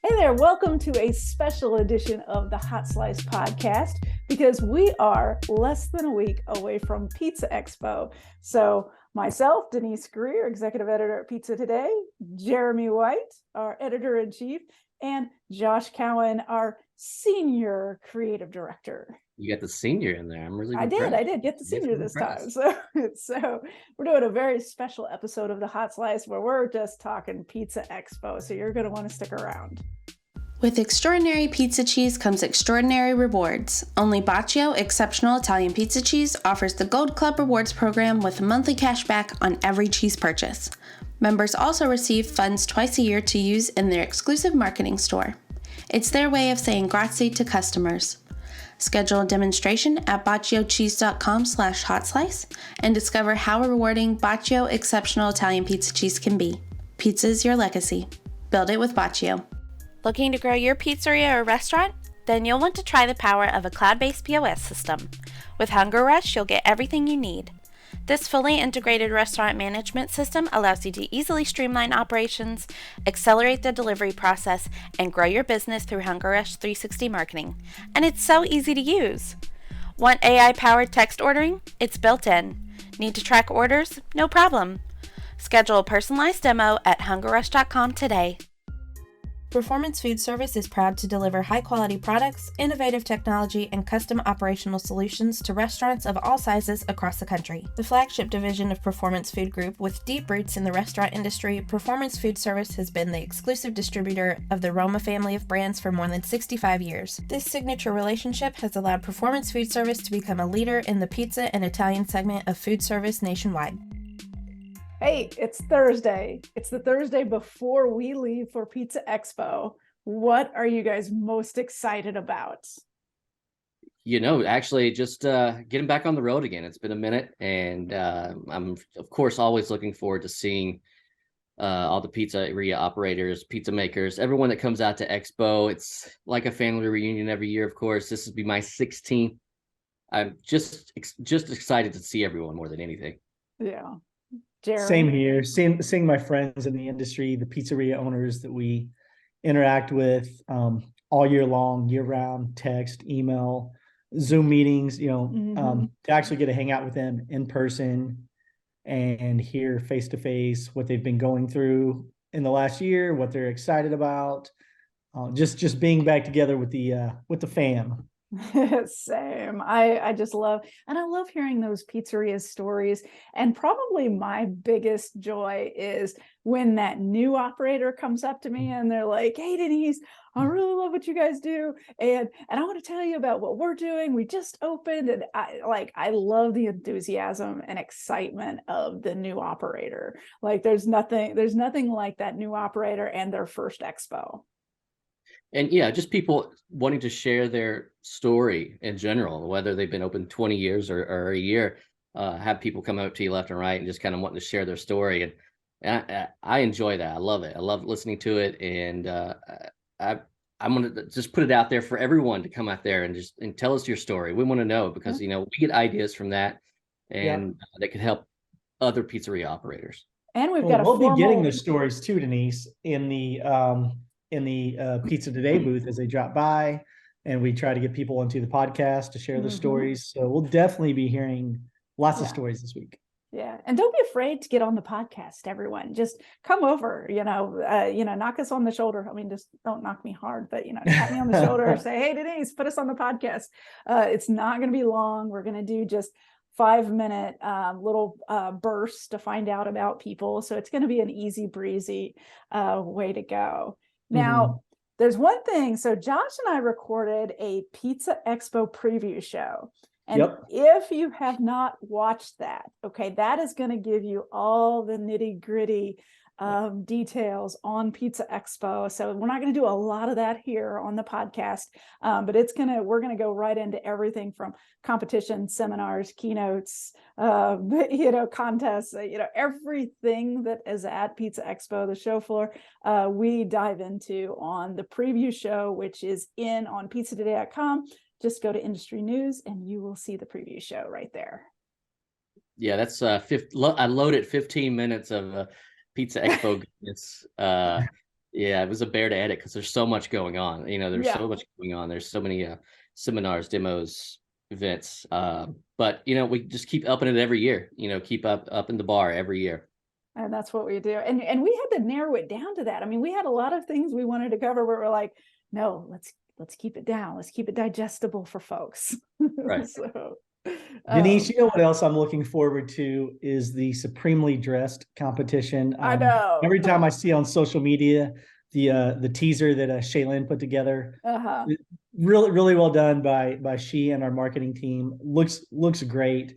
Hey there, welcome to a special edition of the Hot Slice podcast because we are less than a week away from Pizza Expo. So, myself, Denise Greer, executive editor at Pizza Today, Jeremy White, our editor in chief, and Josh Cowan, our senior creative director. You got the senior in there. I'm really I impressed. did get the Yes, senior I'm this time. impressed. So we're doing a very special episode of the Hot Slice where we're just talking Pizza Expo. So you're going to want to stick around. With extraordinary pizza cheese comes extraordinary rewards. Only Baccio Exceptional Italian Pizza Cheese offers the Gold Club Rewards program with monthly cash back on every cheese purchase. Members also receive funds twice a year to use in their exclusive marketing store. It's their way of saying grazie to customers. Schedule a demonstration at bacciocheese.com/hotslice and discover how rewarding Baccio Exceptional Italian Pizza Cheese can be. Pizza is your legacy. Build it with Baccio. Looking to grow your pizzeria or restaurant? Then you'll want to try the power of a cloud-based POS system. With Hunger Rush, you'll get everything you need. This fully integrated restaurant management system allows you to easily streamline operations, accelerate the delivery process, and grow your business through Hunger Rush 360 marketing. And it's so easy to use. Want AI-powered text ordering? It's built in. Need to track orders? No problem. Schedule a personalized demo at hungerrush.com today. Performance Food Service is proud to deliver high-quality products, innovative technology, and custom operational solutions to restaurants of all sizes across the country. The flagship division of Performance Food Group, with deep roots in the restaurant industry, Performance Food Service has been the exclusive distributor of the Roma family of brands for more than 65 years. This signature relationship has allowed Performance Food Service to become a leader in the pizza and Italian segment of food service nationwide. Hey, it's Thursday. It's the Thursday before we leave for Pizza Expo. What are you guys most excited about? Actually, just getting back on the road again. It's been a minute, and I'm of course always looking forward to seeing all the pizzeria operators, pizza makers, everyone that comes out to Expo. It's like a family reunion every year. Of course, this will be my 16th. I'm just excited to see everyone more than anything. Yeah. Same Jeremy? here. Seeing my friends in the industry, the pizzeria owners that we interact with all year long, year round, text, email, Zoom meetings, to actually get to hang out with them in person and hear face to face what they've been going through in the last year, what they're excited about. Just being back together with the fam. Same. I just love, and I love hearing those pizzeria stories. And probably my biggest joy is when that new operator comes up to me and they're like, "Hey, Denise, I really love what you guys do, and I want to tell you about what we're doing. We just opened." And I love the enthusiasm and excitement of the new operator. Like there's nothing like that new operator and their first expo. And yeah, just people wanting to share their story in general, whether they've been open 20 years or a year. Have people come up to you left and right and just kind of wanting to share their story. And I enjoy that. I love it. I love listening to it. And I'm going to just put it out there for everyone to come out there and tell us your story. We want to know because, we get ideas from that and that could help other pizzeria operators. And We'll be getting those stories too, Denise, in the Pizza Today booth as they drop by, and we try to get people into the podcast to share the stories. So we'll definitely be hearing lots of stories this week. Yeah. And don't be afraid to get on the podcast, everyone. Just come over, knock us on the shoulder. I mean, just don't knock me hard, but, tap me on the shoulder or say, "Hey, Denise, put us on the podcast." It's not going to be long. We're going to do just 5-minute little bursts to find out about people. So it's going to be an easy breezy way to go. Now, there's one thing. So Josh and I recorded a Pizza Expo preview show. And if you have not watched that, okay, that is going to give you all the nitty gritty details on Pizza Expo. So we're not going to do a lot of that here on the podcast, but we're going to go right into everything from competition, seminars, keynotes, contests, everything that is at Pizza Expo, the show floor, we dive into on the preview show, which is on pizzatoday.com. Just go to industry news and you will see the preview show right there. Yeah, that's I loaded 15 minutes of Pizza Expo goodness. Yeah, it was a bear to edit because there's so much going on. There's Yeah. so much going on. There's so many seminars, demos, events. But we just keep upping it every year. Keep up in the bar every year. And that's what we do. And we had to narrow it down to that. I mean, we had a lot of things we wanted to cover where we're like, no, let's keep it down. Let's keep it digestible for folks. Right. So, Denise, you know what else I'm looking forward to is the Supremely Dressed competition. I know. Every time I see on social media the teaser that Shaylin put together, really, really well done by she and our marketing team. Looks great.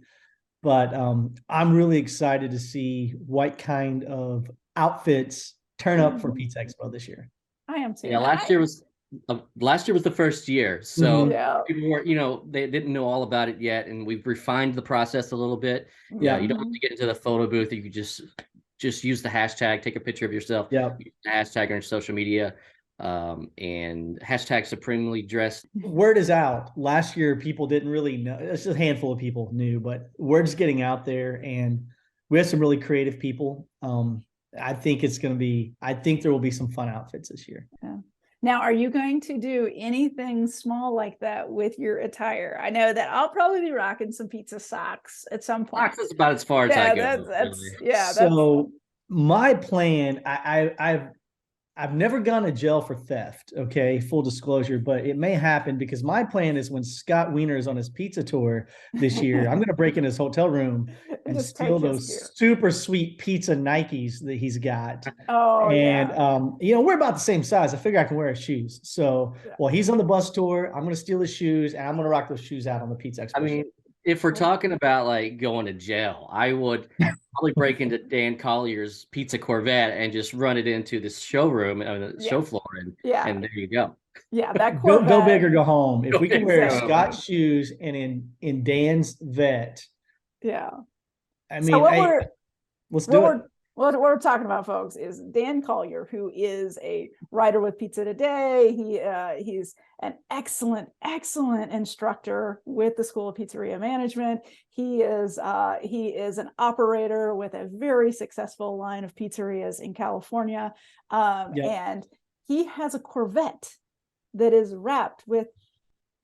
But I'm really excited to see what kind of outfits turn up for Pizza Expo this year. I am too. Yeah, last year was the first year, so people were, they didn't know all about it yet, and we've refined the process a little bit. Yeah, you don't have to get into the photo booth. You could just use the hashtag, take a picture of yourself. Yeah, use the hashtag on your social media, and hashtag Supremely Dressed. Word is out. Last year, people didn't really know. It's just a handful of people knew, but word's getting out there, and we have some really creative people. I think there will be some fun outfits this year. Yeah. Now, are you going to do anything small like that with your attire? I know that I'll probably be rocking some pizza socks at some point. Socks is about as far as I go. So my plan, I've never gone to jail for theft, okay, full disclosure, but it may happen because my plan is when Scott Wiener is on his pizza tour this year, I'm going to break in his hotel room and steal those super sweet pizza Nikes that he's got. Oh, and, we're about the same size. I figure I can wear his shoes. So while he's on the bus tour, I'm going to steal his shoes and I'm going to rock those shoes out on the Pizza Expo. I mean, if we're talking about like going to jail, I would probably break into Dan Collier's Pizza Corvette and just run it into this showroom on the show floor, and there you go. Yeah, that Corvette. Go big or go home. If we can wear Scott's shoes and in Dan's vet. Yeah. I mean, let's do it. What we're talking about, folks, is Dan Collier, who is a writer with Pizza Today. He's an excellent instructor with the School of Pizzeria Management. He is an operator with a very successful line of pizzerias in California, and he has a Corvette that is wrapped with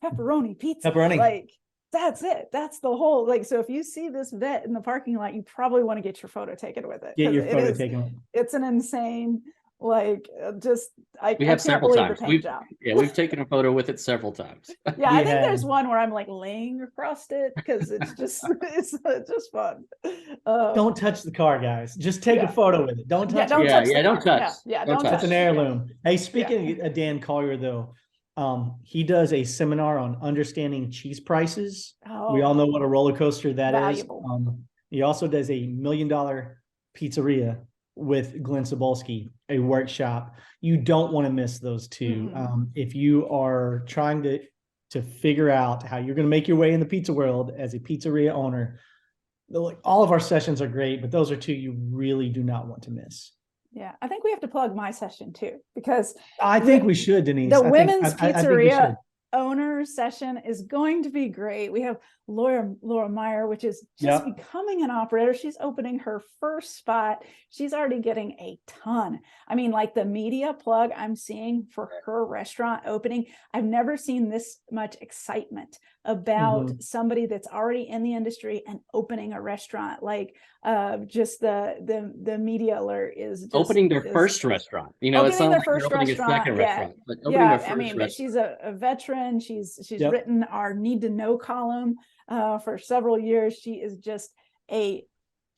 pepperoni pizza. Like, that's it. That's the whole, so if you see this vet in the parking lot, you probably want to get your photo taken with it. Get your photo taken. It's an insane, I we have several times. We've taken a photo with it several times. Yeah, I think there's one where I'm laying across it because it's just it's just fun. Don't touch the car, guys. Just take a photo with it. Don't touch. Don't touch. Don't touch. Don't touch. It's an heirloom. Hey, speaking of Dan Collier, though. He does a seminar on understanding cheese prices. We all know what a roller coaster that is. He also does a $1 million pizzeria with Glenn Sobolski, a workshop. You don't want to miss those two. If you are trying to figure out how you're going to make your way in the pizza world as a pizzeria owner, all of our sessions are great, but those are two you really do not want to miss. Yeah, I think we have to plug my session too, because I think we should, Denise. The women's pizzeria owner session is going to be great. We have Laura Meyer, which is just becoming an operator. She's opening her first spot. She's already getting a ton. I mean, the media plug I'm seeing for her restaurant opening, I've never seen this much excitement about somebody that's already in the industry and opening a restaurant. Just the media alert is just, opening their first restaurant. It's not like they're opening a second restaurant, but opening their first restaurant. But she's a veteran. She's written our Need to Know column for several years.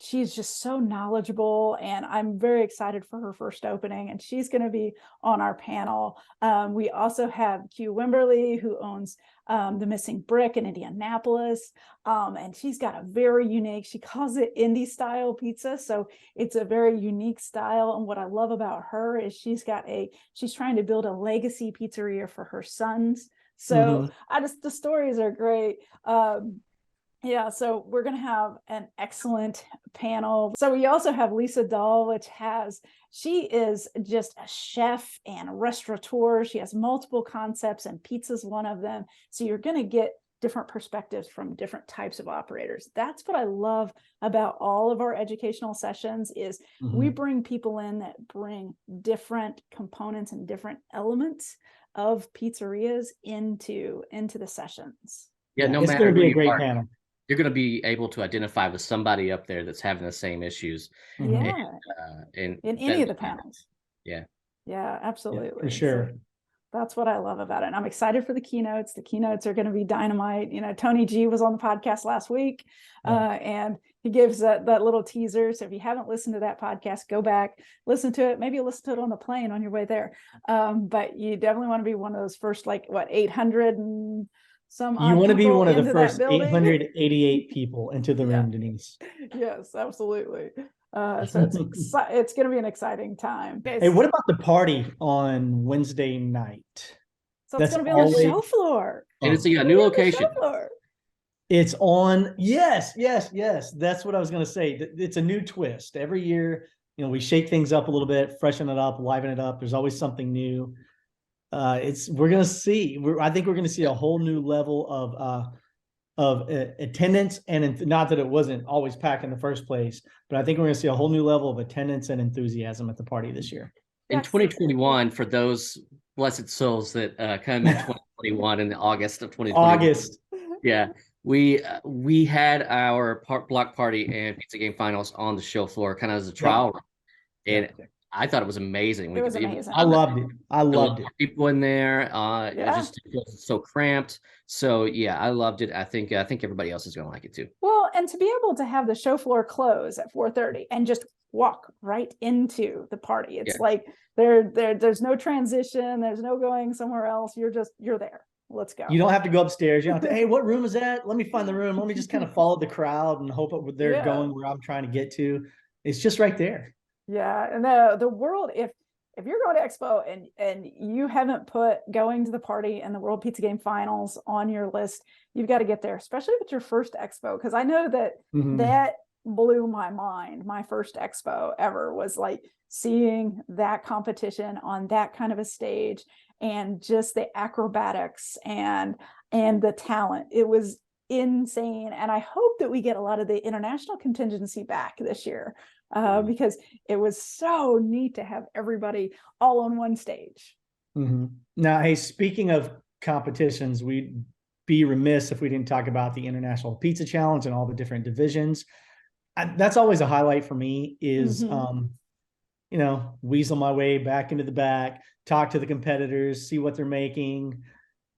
She's just so knowledgeable, and I'm very excited for her first opening, and she's going to be on our panel. We also have Q Wimberly, who owns The Missing Brick in Indianapolis, and she's got a very unique, she calls it indie style pizza, so it's a very unique style. And what I love about her is she's trying to build a legacy pizzeria for her sons. So the stories are great. So we're going to have an excellent panel. So we also have Lisa Dahl, she is just a chef and a restaurateur. She has multiple concepts, and pizza's one of them. So you're going to get different perspectives from different types of operators. That's what I love about all of our educational sessions is we bring people in that bring different components and different elements of pizzerias into the sessions. Yeah, no it's matter going to who be a you great are, panel. you're going to be able to identify with somebody up there that's having the same issues. Yeah. And In any of the panels. Yeah. Yeah, absolutely. Yeah, for sure. So that's what I love about it. And I'm excited for the keynotes. The keynotes are going to be dynamite. You know, Tony G was on the podcast last week, and he gives that little teaser. So if you haven't listened to that podcast, go back, listen to it. Maybe you'll listen to it on the plane on your way there. But you definitely want to be one of those first, 800 and some. You want to be one of the first building. 888 people into the room, Denise. Yes, absolutely. So it's going to be an exciting time. Hey, what about the party on Wednesday night? So it's going to be on the show floor. And it's a new location. It's on. Yes. That's what I was going to say. It's a new twist. Every year, we shake things up a little bit, freshen it up, liven it up. There's always something new. We're going to see. I think we're going to see a whole new level of attendance, and not that it wasn't always packed in the first place, but I think we're going to see a whole new level of attendance and enthusiasm at the party this year. In 2021, for those blessed souls that come in 2021 in the August of 2021. Yeah, we had our block party and pizza game finals on the show floor, kind of as a trial run, and I thought it was amazing. It was amazing. I loved it. I loved it. People in there. It just feels so cramped. So yeah, I loved it. I think everybody else is going to like it too. Well, and to be able to have the show floor close at 4:30 and just walk right into the party. It's like there's no transition. There's no going somewhere else. You're there. Let's go. You don't have to go upstairs. You don't have to, hey, what room is that? Let me find the room. Let me just kind of follow the crowd and hope they're going where I'm trying to get to. It's just right there. Yeah, and the world, if you're going to Expo and you haven't put going to the party and the World Pizza Game Finals on your list, you've got to get there, especially if it's your first Expo, because I know that that blew my mind. My first Expo ever was seeing that competition on that kind of a stage, and just the acrobatics and the talent. It was insane, and I hope that we get a lot of the international contingency back this year. Because it was so neat to have everybody all on one stage. Now, hey, speaking of competitions, we'd be remiss if we didn't talk about the International Pizza Challenge and all the different divisions. That's always a highlight for me is, weasel my way back into the back, talk to the competitors, see what they're making,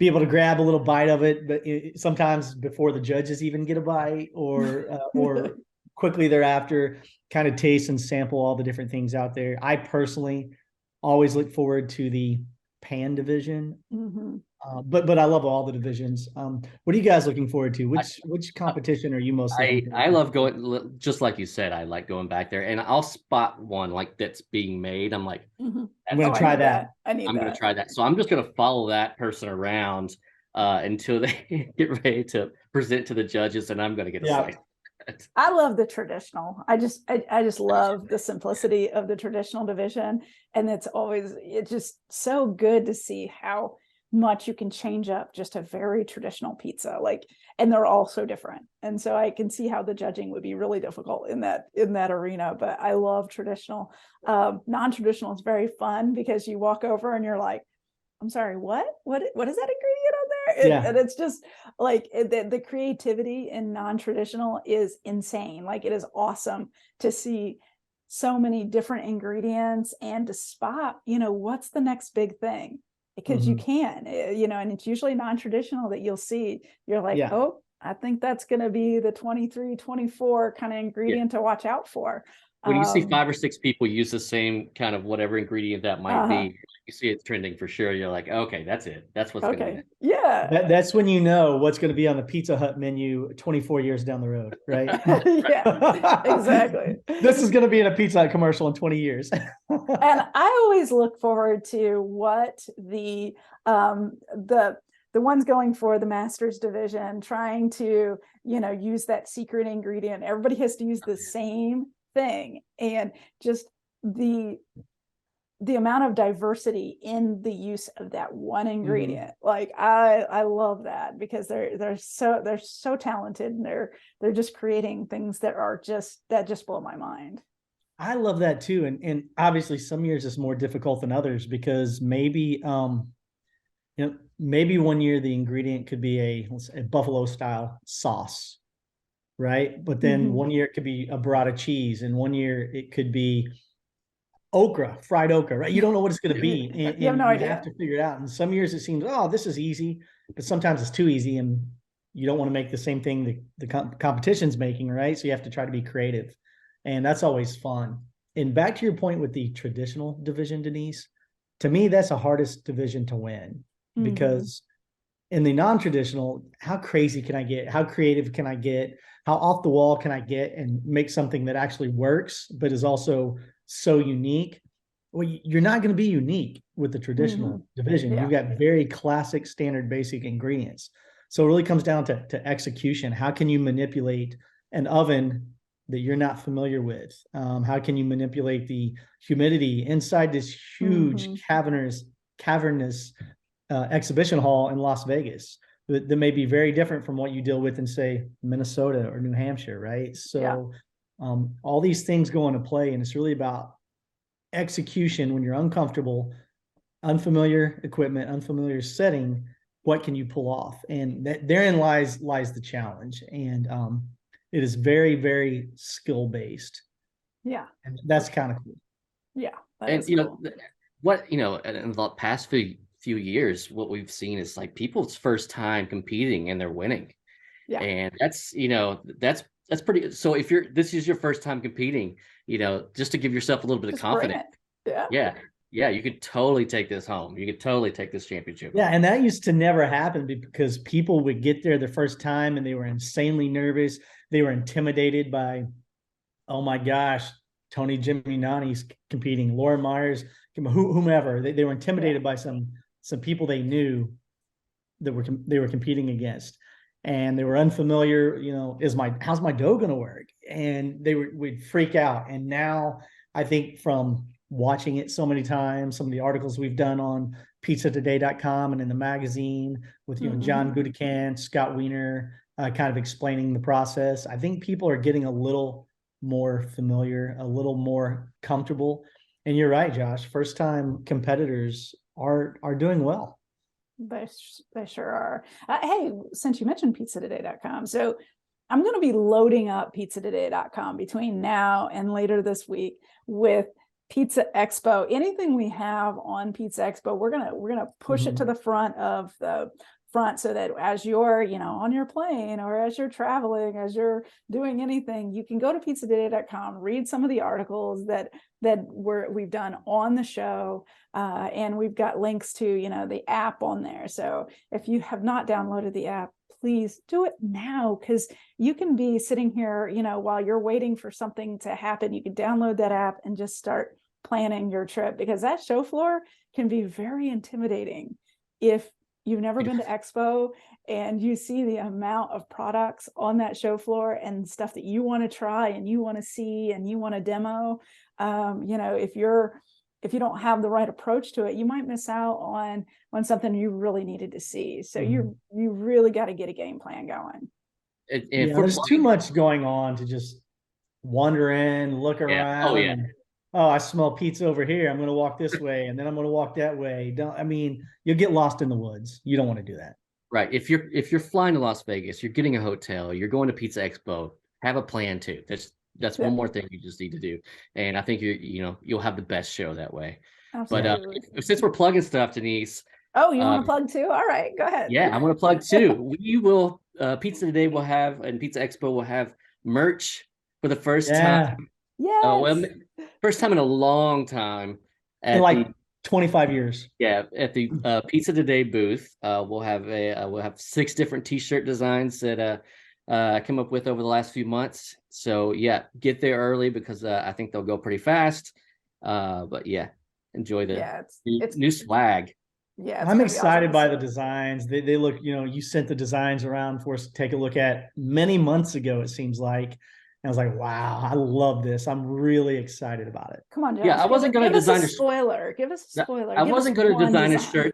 be able to grab a little bite of it, but sometimes before the judges even get a bite or quickly thereafter, kind of taste and sample all the different things out there. I personally always look forward to the pan division, but I love all the divisions. What are you guys looking forward to? Which competition are you most looking forward to? I love going, just like you said, I like going back there, and I'll spot one that's being made. I'm like, I'm going to try that. I'm going to try that. So I'm just going to follow that person around until they get ready to present to the judges, and I'm going to get a slice. I love the traditional. I just love the simplicity of the traditional division. And it's just so good to see how much you can change up just a very traditional pizza. And they're all so different. And so I can see how the judging would be really difficult in that arena, but I love traditional. Non-traditional is very fun because you walk over and you're like, I'm sorry, what is that ingredient on there? And it's just the creativity in non-traditional is insane. It is awesome to see so many different ingredients and to spot, what's the next big thing, because you can, and it's usually non-traditional that you'll see, you're like, oh, I think that's going to be the 23, 24 kind of ingredient to watch out for. When you see 5 or 6 people use the same kind of whatever ingredient that might be, you see it's trending for sure. You're like, okay, that's it. That's what's going to be. Yeah. That's when you know what's going to be on the Pizza Hut menu 24 years down the road, right? Yeah, exactly. This is going to be in a Pizza Hut commercial in 20 years. And I always look forward to what the ones going for the Masters division, trying to, use that secret ingredient. Everybody has to use the same thing, and just the the amount of diversity in the use of that one ingredient. Like I love that, because they're so talented, and they're just creating things that just blow my mind. I love that too. And obviously some years it's more difficult than others, because maybe maybe one year the ingredient could be a buffalo style sauce, right? But then one year it could be a burrata cheese, and one year it could be okra, fried okra, right? You don't know what it's going to be, and You have no idea. have to figure it out. And some years it seems, oh, this is easy, but sometimes it's too easy, and you don't want to make the same thing the competition's making, right? So you have to try to be creative, and that's always fun. And back to your point with the traditional division, Denise, to me, that's the hardest division to win, because in the non-traditional, how crazy can I get? How creative can I get? How off the wall can I get and make something that actually works, but is also so unique? Well, you're not going to be unique with the traditional division. Yeah. You've got very classic, standard, basic ingredients. So it really comes down to execution. How can you manipulate an oven that you're not familiar with? How can you manipulate the humidity inside this huge cavernous exhibition hall in Las Vegas that may be very different from what you deal with in, say, Minnesota or New Hampshire, right? So all these things go into play, and it's really about execution. When you're uncomfortable, unfamiliar equipment, unfamiliar setting, what can you pull off? And therein lies the challenge. And it is very, very skill based. Yeah. And that's kind of cool. Yeah. And in the past few years, what we've seen is like people's first time competing and they're winning. Yeah. And that's pretty. So if this is your first time competing, just to give yourself a little bit of confidence. Yeah, you could totally take this home. You could totally take this championship home. And that used to never happen, because people would get there the first time and they were insanely nervous. They were intimidated by, oh my gosh, Tony Gimignani's competing, Lauren Myers, whomever. They were intimidated by some people they knew that they were competing against, and they were unfamiliar. How's my dough going to work? And would freak out. And now I think from watching it so many times, some of the articles we've done on pizzatoday.com and in the magazine with John Gudekan, Scott Wiener, kind of explaining the process, I think people are getting a little more familiar, a little more comfortable. And you're right, Josh, first time competitors are doing well. They sure are. Hey, since you mentioned pizzatoday.com, so I'm going to be loading up pizzatoday.com between now and later this week with Pizza Expo. Anything we have on Pizza Expo, we're gonna push it to the front of the front, so that as you're on your plane, or as you're traveling, as you're doing anything, you can go to pizzatoday.com, read some of the articles that we've done on the show, and we've got links to the app on there. So if you have not downloaded the app, please do it now, because you can be sitting here while you're waiting for something to happen. You can download that app and just start planning your trip, because that show floor can be very intimidating if you've never been to Expo and you see the amount of products on that show floor and stuff that you want to try and you want to see and you want to demo. If you don't have the right approach to it, you might miss out on something you really needed to see. So you really got to get a game plan going. There's too much going on to just wander in, look around. Oh, I smell pizza over here. I'm going to walk this way, and then I'm going to walk that way. You'll get lost in the woods. You don't want to do that. Right. If you're flying to Las Vegas, you're getting a hotel, you're going to Pizza Expo, have a plan too. That's one more thing you just need to do. And I think you'll have the best show that way. Absolutely. But since we're plugging stuff, Denise. Oh, you want to plug too? All right, go ahead. Yeah, I'm going to plug too. We will Pizza Today will have, and Pizza Expo will have merch for the first time. Yes. First time in a long time. In 25 years. Yeah, at the Pizza Today booth, we'll have 6 different T-shirt designs that I came up with over the last few months. So yeah, get there early, because I think they'll go pretty fast. But yeah, enjoy the new swag. Yeah, I'm excited by the designs. They look, you sent the designs around for us to take a look at many months ago, it seems like. And I was like, wow, I love this. I'm really excited about it. Come on, Josh. Yeah, I wasn't going to give us design a a spoiler. Give us a No, spoiler. I Give us wasn't going to one design a design. shirt.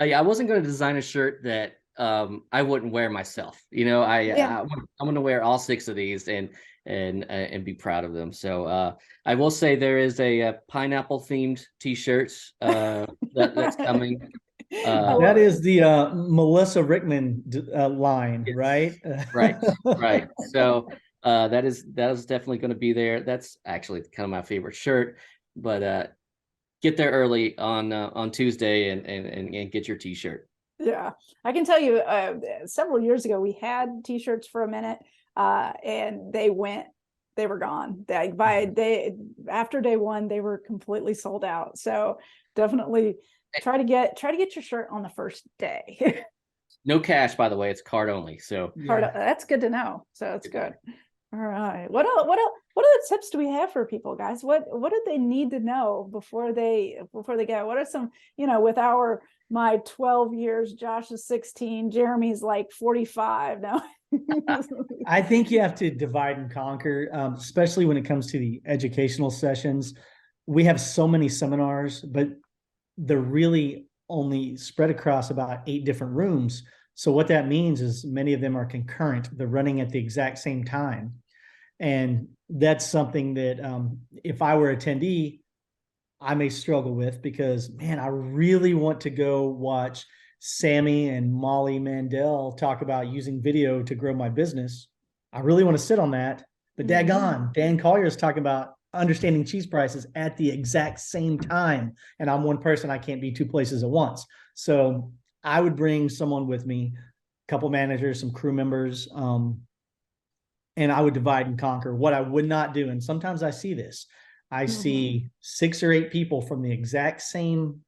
Yeah, I wasn't going to design a shirt that I wouldn't wear myself. You know, Yeah. I'm going to wear all 6 of these and be proud of them. So I will say there is a pineapple themed T-shirts that's coming. That is the Melissa Rickman line, Yes, right? right, right. So that is definitely going to be there. That's actually kind of my favorite shirt, but get there early on Tuesday and get your T-shirt. Yeah, I can tell you, several years ago, we had T-shirts for a minute, and they were gone. After day one, they were completely sold out. So definitely try to get your shirt on the first day. No cash, by the way. It's card only. So That's good to know. So that's good. All right. What else? What other tips do we have for people, guys? What do they need to know before they go? What are some, with my 12 years, Josh is 16, Jeremy's like 45 now. I think you have to divide and conquer, especially when it comes to the educational sessions. We have so many seminars, but they're really only spread across about 8 different rooms. So what that means is many of them are concurrent. They're running at the exact same time. And that's something that if I were attendee, I may struggle with, because, man, I really want to go watch Sammy and Molly Mandel talk about using video to grow my business. I really want to sit on that. But daggone, Dan Collier is talking about understanding cheese prices at the exact same time. And I'm one person, I can't be 2 places at once. So I would bring someone with me, a couple managers, some crew members, and I would divide and conquer. What I would not do, and sometimes I see this, I see 6 or 8 people from the exact same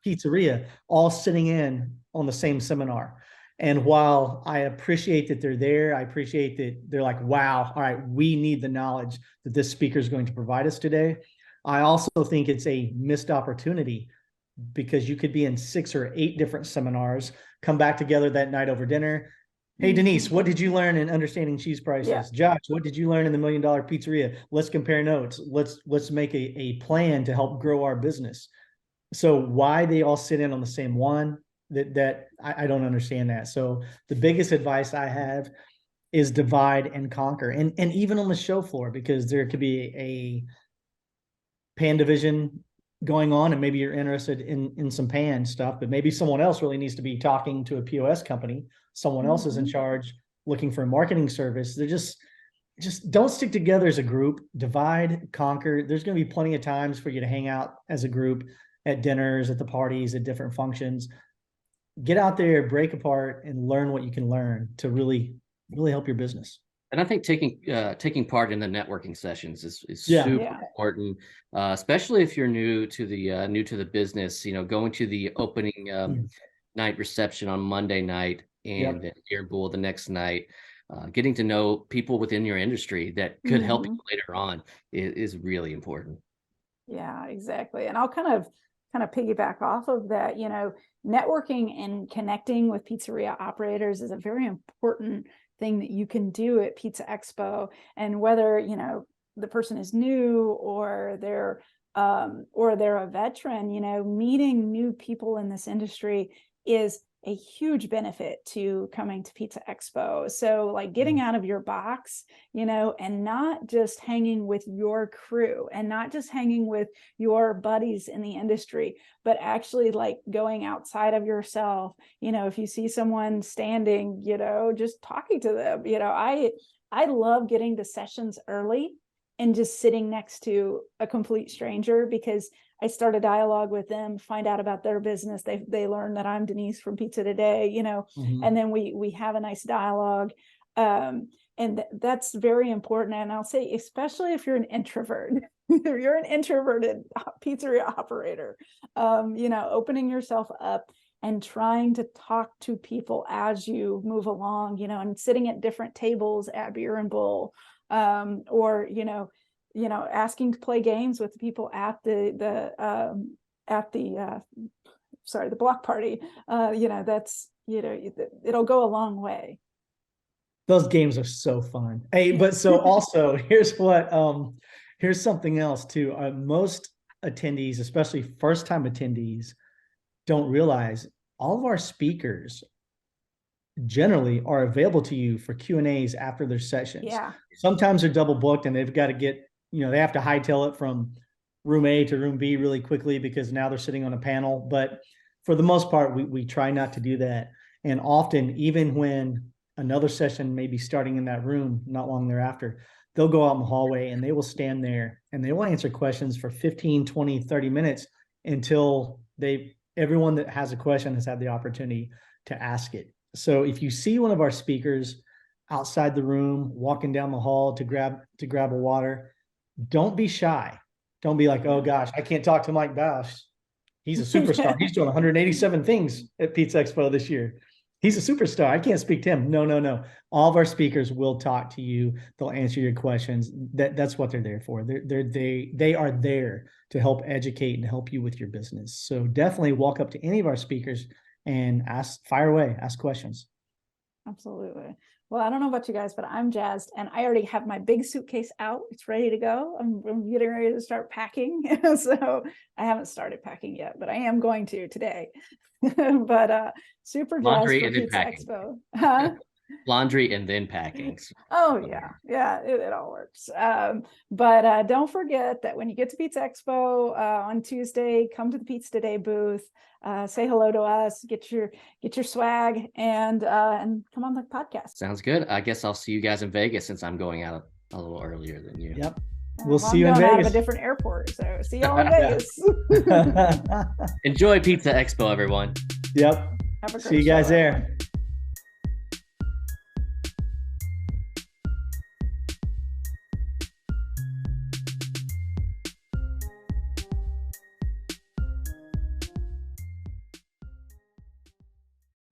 pizzeria all sitting in on the same seminar. And while I appreciate that they're there, I appreciate that they're like, wow, all right, we need the knowledge that this speaker is going to provide us today. I also think it's a missed opportunity, because you could be in 6 or 8 different seminars, come back together that night over dinner. Hey, Denise, what did you learn in understanding cheese prices? Yeah. Josh, what did you learn in the $1 Million Pizzeria? Let's compare notes. Let's make a plan to help grow our business. So why they all sit in on the same one, that I don't understand that. So the biggest advice I have is divide and conquer. And even on the show floor, because there could be a pan division going on, and maybe you're interested in some pan stuff, but maybe someone else really needs to be talking to a POS company. Someone else is in charge looking for a marketing service. They're just don't stick together as a group. Divide, conquer. There's going to be plenty of times for you to hang out as a group at dinners, at the parties, at different functions. Get out there, break apart, and learn what you can learn to really help your business. And I think taking part in the networking sessions is super important, especially if you're new to the business. Going to the opening night reception on Monday night and at Beer Bowl the next night, getting to know people within your industry that could help you later on is really important. Yeah, exactly. And I'll kind of piggyback off of that. Networking and connecting with pizzeria operators is a very important thing that you can do at Pizza Expo. And whether the person is new or they're a veteran, meeting new people in this industry is a huge benefit to coming to Pizza Expo. So like getting out of your box, and not just hanging with your crew and not just hanging with your buddies in the industry, but actually like going outside of yourself. If you see someone standing, just talking to them. I love getting to sessions early and just sitting next to a complete stranger, because I start a dialogue with them, find out about their business. They learn that I'm Denise from Pizza Today, and then we have a nice dialogue. And that's very important. And I'll say, especially if you're an introvert, if you're an introverted pizzeria operator, opening yourself up and trying to talk to people as you move along, and sitting at different tables at Beer and Bowl, or asking to play games with the people at the block party. It'll go a long way. Those games are so fun. Hey, but so also here's something else too. Most attendees, especially first time attendees, don't realize all of our speakers generally are available to you for Q&As after their sessions. Yeah. Sometimes they're double booked and they've got to get, they have to hightail it from room A to room B really quickly because now they're sitting on a panel. But for the most part, we try not to do that. And often, even when another session may be starting in that room not long thereafter, they'll go out in the hallway and they will stand there and they will answer questions for 15, 20, 30 minutes until everyone that has a question has had the opportunity to ask it. So if you see one of our speakers outside the room, walking down the hall to grab a water, don't be shy. Don't be like, oh gosh, I can't talk to Mike Bausch. He's a superstar. He's doing 187 things at Pizza Expo this year. He's a superstar. I can't speak to him. No. All of our speakers will talk to you. They'll answer your questions. That's what they're there for. They are there to help educate and help you with your business. So definitely walk up to any of our speakers and fire away, ask questions. Absolutely. Well, I don't know about you guys, but I'm jazzed, and I already have my big suitcase out. It's ready to go. I'm getting ready to start packing. So I haven't started packing yet, but I am going to today. But super jazzed Laundry for and then Pizza packing. Expo. Huh? Laundry and then packing. Oh yeah, it all works. But don't forget that when you get to Pizza Expo on Tuesday, come to the Pizza Today booth, say hello to us, get your swag, and come on the podcast. Sounds good. I guess I'll see you guys in Vegas since I'm going out a little earlier than you. Yep. We'll see you in Vegas. Out of a Vegas. different airport, so see y'all in Vegas. Enjoy Pizza Expo, everyone. Yep. Have a great See you guys show, everyone. there.